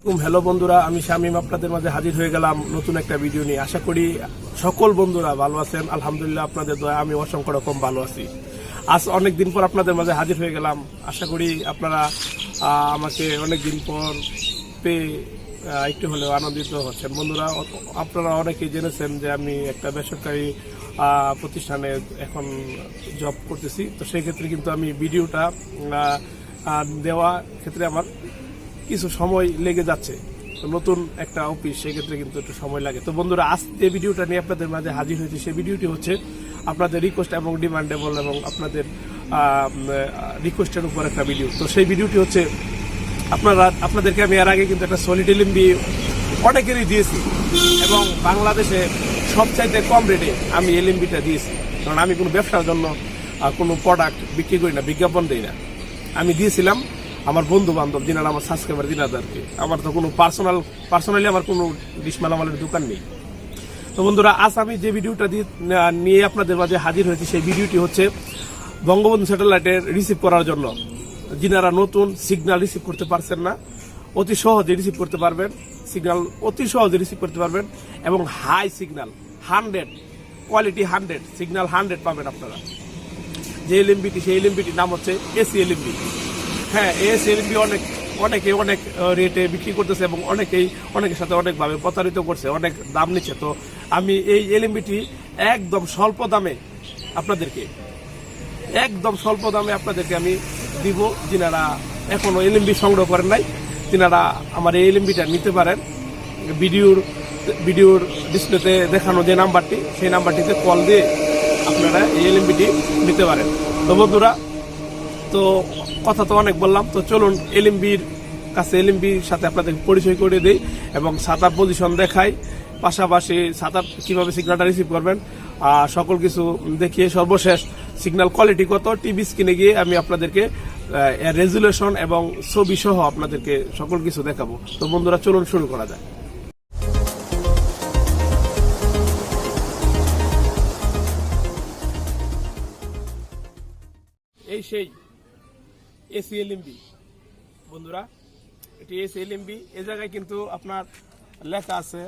Hello বন্ধুরা, আমি শামিম আপনাদের মাঝে হাজির হয়ে গেলাম নতুন একটা ভিডিও নিয়ে। আশা করি সকল বন্ধুরা ভালো আছেন। আলহামদুলিল্লাহ, আপনাদের দয়া আমি অসংখ্য রকম ভালো আছি। আজ অনেকদিন পর আপনাদের মাঝে হাজির হয়ে গেলাম। আশা করি আপনারা আমাকে অনেকদিন পর পেয়ে একটু হলেও আনন্দিত হচ্ছেন। বন্ধুরা, আপনারা অনেকেই জেনেছেন যে আমি একটা বেসরকারি প্রতিষ্ঠানে এখন জব করতেছি। তো সেই ক্ষেত্রে কিন্তু আমি ভিডিওটা দেওয়া ক্ষেত্রে আমার কিছু সময় লেগে যাচ্ছে। নতুন একটা অফিস, সেক্ষেত্রে কিন্তু একটু সময় লাগে। তো বন্ধুরা, আজ যে ভিডিওটা নিয়ে আপনাদের মাঝে হাজির হয়েছে, সেই ভিডিওটি হচ্ছে আপনাদের রিকোয়েস্ট এবং ডিমান্ডেবল এবং আপনাদের রিকোয়েস্টের উপর একটা ভিডিও। তো সেই ভিডিওটি হচ্ছে আপনাদেরকে আমি এর আগে কিন্তু একটা সলিড LNB অনেকেরই দিয়েছি এবং বাংলাদেশে সবচাইতে কম রেটে আমি LNBটা দিয়েছি। কারণ আমি কোনো ব্যবসার জন্য কোনো প্রোডাক্ট বিক্রি করি না, বিজ্ঞাপন দিই না। আমি দিয়েছিলাম আমার বন্ধু বান্ধব, যিনারা আমার সাবস্ক্রাইবার, যিনাদেরকে। আমার তো কোনো পার্সোনালি আমার কোনো ডিসমালামালের দোকান নেই। তো বন্ধুরা, আজ আমি যে ভিডিওটা নিয়ে আপনাদের মাঝে হাজির হয়েছি, সেই ভিডিওটি হচ্ছে বঙ্গবন্ধু স্যাটেলাইটের রিসিভ করার জন্য। যিনারা নতুন সিগন্যাল রিসিভ করতে পারছেন না, অতি সহজে রিসিভ করতে পারবেন। সিগন্যাল অতি সহজে রিসিভ করতে পারবেন এবং হাই সিগন্যাল 100, কোয়ালিটি 100, সিগন্যাল 100 পাবেন আপনারা। যে LNBটি, সেই LNBটির নাম হচ্ছে AC LNB। হ্যাঁ, AC LNB অনেকে অনেক রেটে বিক্রি করতেছে এবং অনেকের সাথে অনেকভাবে প্রতারিত করছে, অনেক দাম নিচ্ছে। তো আমি এই LNBটি একদম স্বল্প দামে আপনাদেরকে আমি দিব। যিনারা এখনো LNB সংগ্রহ করেন নাই, তিনারা আমার এই LNBটা নিতে পারেন। ভিডিওর ডিসপ্লেতে দেখানো যে নাম্বারটি, সেই নাম্বারটিতে কল দিয়ে আপনারা এই LNBটি নিতে পারেন। তো বন্ধুরা, তো কথা তো অনেক বললাম, তো চলুন LNBর সাথে আপনাদের পরিচয় করে দেই এবং ছাতার পজিশন দেখাই, পাশাপাশি ছাতার কিভাবে সিগন্যালটা রিসিভ করবেন সকল কিছু দেখিয়ে সর্বশেষ সিগন্যাল কোয়ালিটি কত টিভি স্ক্রিনে গিয়ে আমি আপনাদেরকে রেজুলেশন এবং ছবি সহ আপনাদেরকে সকল কিছু দেখাবো। তো বন্ধুরা, চলুন শুরু করা যায়। এই সেই AC LNB বন্ধুরা, এটি AC LNB। এই জায়গায় কিন্তু আপনার লেখা আছে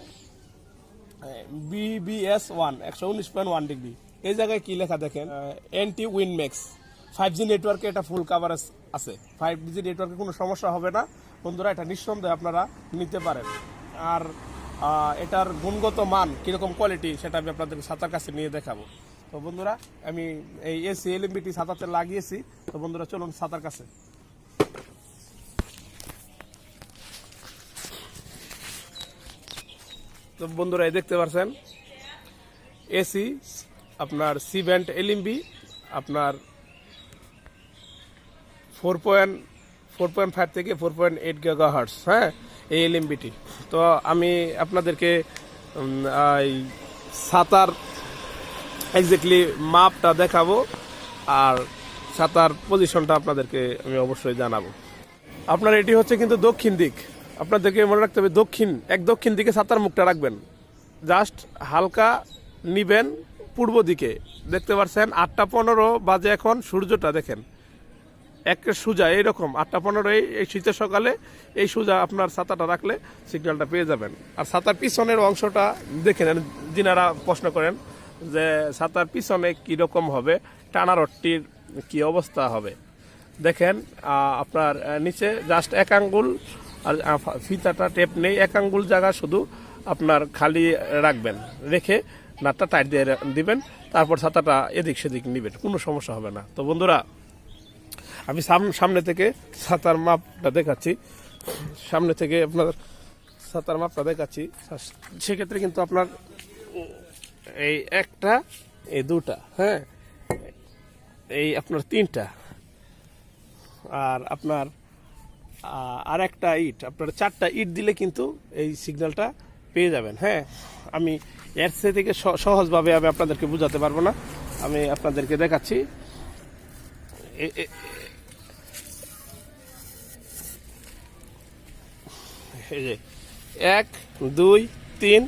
BBS 119.1 ডিগ্রি। এই জায়গায় কি লেখা দেখেন, এন্টি উইন্ড ম্যাক্স 5G নেটওয়ার্কে এটা ফুল কাভারেজ আছে। 5G নেটওয়ার্কে কোনো সমস্যা হবে না বন্ধুরা, এটা নিঃসন্দেহে আপনারা নিতে পারেন। আর এটার গুণগত মান কিরকম কোয়ালিটি, সেটা আমি আপনাদের ছাতার কাছে নিয়ে দেখাবো। তো বন্ধুরা, আমি এই AC LNBটি ছাতাতে লাগিয়েছি। তো বন্ধুরা, চলুন ছাতার কাছে। তো বন্ধুরা, এই দেখতে পাচ্ছেন AC আপনার সি ব্যান্ড LNB আপনার 4.5 থেকে 4.8 GHz। হ্যাঁ, এই LNBটি। তো আমি আপনাদেরকে ছাতার এক্স্যাক্টলি মাপটা দেখাবো আর ছাতার পজিশনটা আপনাদেরকে আমি অবশ্যই জানাবো। আপনার এটি হচ্ছে কিন্তু দক্ষিণ দিক, আপনাদেরকে মনে রাখতে হবে দক্ষিণ দিকে ছাতার মুখটা রাখবেন। জাস্ট হালকা নিবেন পূর্ব দিকে। দেখতে পাচ্ছেন 8:15 বাজে এখন, সূর্যটা দেখেন একটা সোজা এইরকম 8:15 এই শীতের সকালে এই সোজা আপনার ছাতাটা রাখলে সিগন্যালটা পেয়ে যাবেন। আর ছাতার পিছনের অংশটা দেখে নেন, যিনারা প্রশ্ন করেন যে ছাতার পিছনে কীরকম হবে, টানা রডটির কী অবস্থা হবে। দেখেন আপনার নিচে জাস্ট 1 আঙ্গুল, আর ফিতাটা টেপ নেই, 1 আঙ্গুল জায়গা শুধু আপনার খালি রাখবেন, রেখে নাটটা টাইট দিয়ে দিবেন। তারপর ছাতাটা এদিক সেদিক নিবেন, কোনো সমস্যা হবে না। তো বন্ধুরা, আমি সামনে থেকে ছাতার মাপটা দেখাচ্ছি। সামনে থেকে আপনার ছাতার মাপটা দেখাচ্ছি। সেক্ষেত্রে কিন্তু আপনার এই একটা, এই দুটা, হ্যাঁ, এই আপনার 3টা, আর আপনার আর একটা ইট, আপনার 4টা ইট দিলে কিন্তু এই সিগন্যালটা পেয়ে যাবেন। হ্যাঁ, আমি এর থেকে সহজভাবে আমি আপনাদেরকে বোঝাতে পারবো না, আমি আপনাদেরকে দেখাচ্ছি। এই যে 1, 2, 3,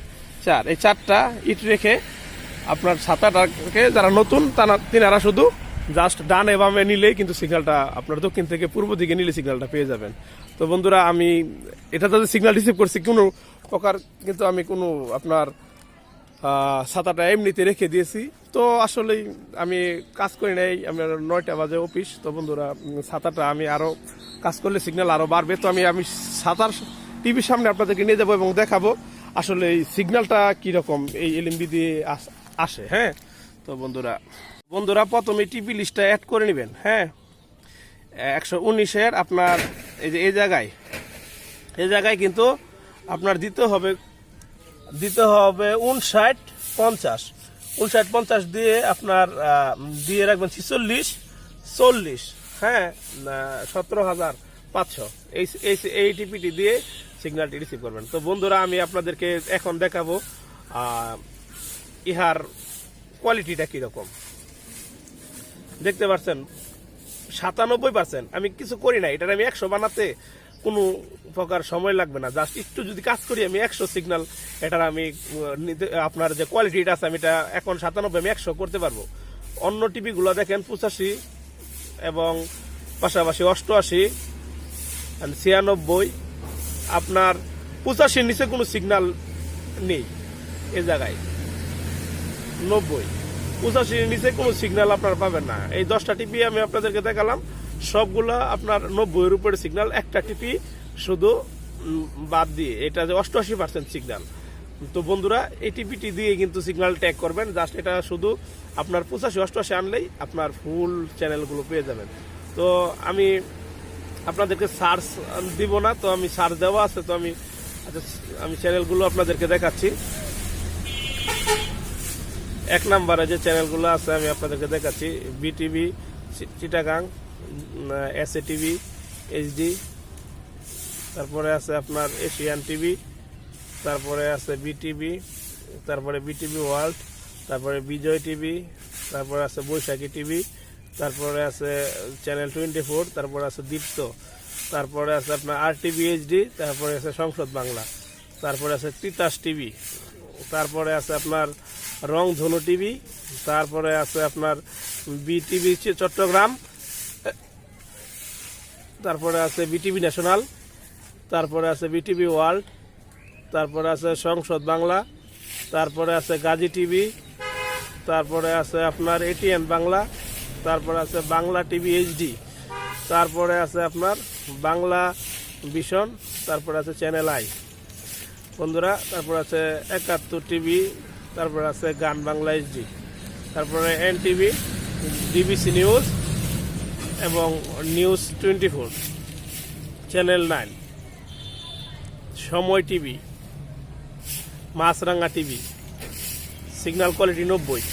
4, এই 4টা ইট রেখে আপনার ছাতাটাকে, যারা নতুন তিনারা শুধু জাস্ট ডানে বামে নিলেই কিন্তু সিগন্যালটা আপনার দক্ষিণ থেকে পূর্ব দিকে নিলে সিগন্যালটা পেয়ে যাবেন। তো বন্ধুরা আমি এটাতে সিগন্যাল রিসিভ করছি কোনো প্রকার, কিন্তু আমি কোনো আপনার ছাতাটা এমনিতে রেখে দিয়েছি। তো আসলেই আমি কাজ করি নাই, আমার 9টা বাজে অফিস। তো বন্ধুরা ছাতাটা আমি আরও কাজ করলে সিগন্যাল আরও বাড়বে। তো আমি ছাতার টিভির সামনে আপনাদেরকে নিয়ে যাবো এবং দেখাবো আসলে এই সিগন্যালটা কীরকম এই LNB দিয়ে আসে। হ্যাঁ, তো বন্ধুরা প্রথমে টিভি লিস্টটা অ্যাড করে নেবেন। হ্যাঁ, 119-এর আপনার এই যে এই জায়গায় কিন্তু আপনার দিতে হবে 59-50 দিয়ে আপনার দিয়ে রাখবেন 46-40। হ্যাঁ, 17,500 এই টিপিটি দিয়ে সিগন্যালটি রিসিভ করবেন। তো বন্ধুরা আমি আপনাদেরকে এখন দেখাবো ইহার কোয়ালিটিটা কীরকম। দেখতে পাচ্ছেন 97%। আমি কিছু করি না, এটার আমি 100 বানাতে কোনো প্রকার সময় লাগবে না। জাস্ট একটু যদি কাজ করি আমি 100 সিগন্যাল এটার আমি আপনার যে কোয়ালিটিটা আছে আমি এটা এখন 97 আমি 100 করতে পারবো। অন্য টিভিগুলো দেখেন 85 এবং পাশাপাশি 88, 96, আপনার 85-র নিচে কোনো সিগন্যাল নেই। এ জায়গায় 90, 85-র নিচে কোনো সিগন্যাল আপনার পাবেন না। এই 10টা টিভি আমি আপনাদেরকে দেখালাম, সবগুলা আপনার 90-এর উপরে সিগন্যাল। একটা টিভি শুধু বাদ দিয়ে, এটা যে 88% সিগন্যাল। তো বন্ধুরা এই টিভিটি দিয়ে কিন্তু সিগন্যাল ট্যাগ করবেন। জাস্ট এটা শুধু আপনার 85-88 আনলেই আপনার ফুল চ্যানেলগুলো পেয়ে যাবেন। তো আমি আপনাদেরকে সার্চ দিব না, তো আমি সার্চ দেওয়া আছে। তো আমি চ্যানেলগুলো আপনাদেরকে দেখাচ্ছি। 1 নম্বরে যে চ্যানেলগুলো আছে আমি আপনাদেরকে দেখাচ্ছি। বিটিভি চিটাগাং, SATV HD, তারপরে আছে আপনার এশিয়ান টিভি, তারপরে আছে বিটিভি, তারপরে বিটিভি ওয়ার্ল্ড, তারপরে বিজয় টিভি, তারপরে আছে বৈশাখী টিভি, তারপরে আছে চ্যানেল 24, তারপরে আছে দীপ্ত, তারপরে আছে আপনার RTV HD, তারপরে আছে সংসদ বাংলা, তারপরে আছে তিতাস টিভি, তারপরে আছে আপনার রংধনু টিভি, তারপরে আছে আপনার বিটিভি চট্টগ্রাম, তারপরে আছে বিটিভি ন্যাশনাল, তারপরে আছে বিটিভি ওয়ার্ল্ড, তারপরে আছে সংসদ বাংলা, তারপরে আছে গাজী টিভি, তারপরে আছে আপনার ATN বাংলা, তারপরে আছে বাংলা টিভি HD, তারপরে আছে আপনার বাংলা ভিশন, তারপরে আছে চ্যানেল আই বন্ধুরা, তারপরে আছে 71 টিভি, তারপরে আছে গান বাংলা HD, তারপরে NTV, DBC নিউজ এবং নিউজ 24, চ্যানেল 9, সময় টিভি, মাছরাঙ্গা টিভি, সিগন্যাল কোয়ালিটি 90,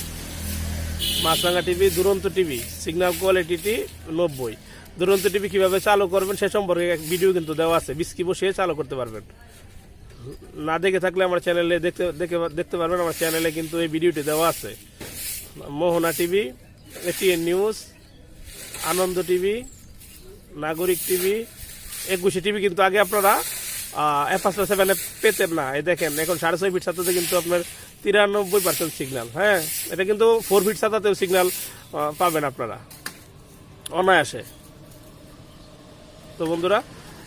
মাছরাঙ্গা টিভি, দুরন্ত টিভি, সিগন্যাল কোয়ালিটি 90। দুরন্ত টিভি কীভাবে চালু করবেন সে সম্পর্কে এক ভিডিও কিন্তু দেওয়া আছে, বিস্কি বসিয়ে চালু করতে পারবেন। না দেখে থাকলে আমার চ্যানেলে দেখতে পারবেন, আমার চ্যানেলে কিন্তু এই ভিডিওটি দেওয়া আছে। মোহনা টিভি, ATN নিউজ, আনন্দ টিভি, নাগরিক টিভি, 21 টিভি কিন্তু আগে আপনারা apstar 7 পেতেন না। এই দেখেন এখন 6.5 ফিট ছাতাতে কিন্তু আপনার 93% সিগন্যাল। হ্যাঁ, এটা কিন্তু 4 ফিট ছাতাতেও সিগন্যাল পাবেন আপনারা অনায়াসে। তো বন্ধুরা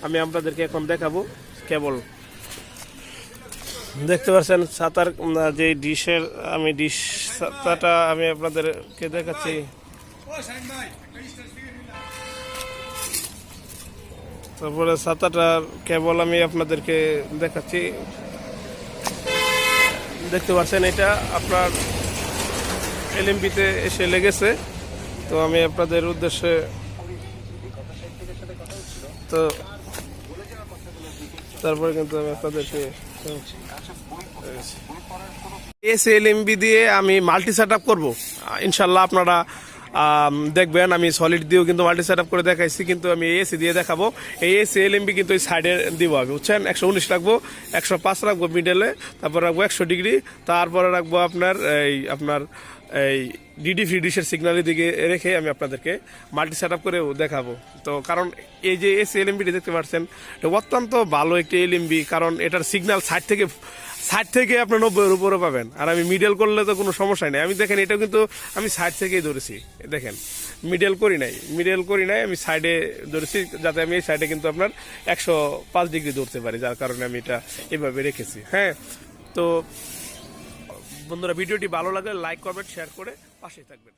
আমি আপনাদেরকে এখন দেখাবো কেবল। দেখতে পাচ্ছেন ছাতার যে ডিশের, আমি ডিশ ছাতাটা আমি আপনাদেরকে দেখাচ্ছি। তারপরে ছাতাটার কেবল আমি আপনাদেরকে দেখাচ্ছি। দেখতে পাচ্ছেন এটা আপনার LNB-তে এসে লেগেছে। তো আমি আপনাদের উদ্দেশ্যে তো তারপরে কিন্তু আমি আপনাদেরকে LNB দিয়ে আমি মাল্টি সেট আপ করবো ইনশাল্লাহ। আপনারা দেখবেন আমি সলিড দিয়েও কিন্তু মাল্টি সেট আপ করে দেখাইছি, কিন্তু আমি AC দিয়ে দেখাবো। এই LNB কিন্তু এই সাইডে দিব আমি, বুঝছেন। 119 রাখবো, 105 রাখবো মিডলে, তারপর রাখবো 100 ডিগ্রি, তারপরে রাখবো আপনার এই ডিডি ফ্রি ডিশের সিগন্যালের দিকে রেখে আমি আপনাদেরকে মাল্টি সেট আপ করেও দেখাবো। তো কারণ এই যে LNB দেখতে পাচ্ছেন এটা অত্যন্ত ভালো একটি LNB, কারণ এটার সিগন্যাল সাইড থেকে ষাট থেকে আপনার 90-এর উপরে পাবেন। আর আমি মিডল করলে তো কোনো সমস্যা নেই। আমি দেখেন এটা কিন্তু আমি সাইড থেকেই ধরেছি, দেখেন মিডল করি নাই, আমি সাইডে ধরেছি যাতে আমি এই সাইডে কিন্তু আপনার 105 ডিগ্রি ধরতে পারি, যার কারণে আমি এটা এভাবে রেখেছি। হ্যাঁ, তো বন্ধুরা ভিডিওটি ভালো লাগলে লাইক করবেন, শেয়ার করে পাশে থাকবেন।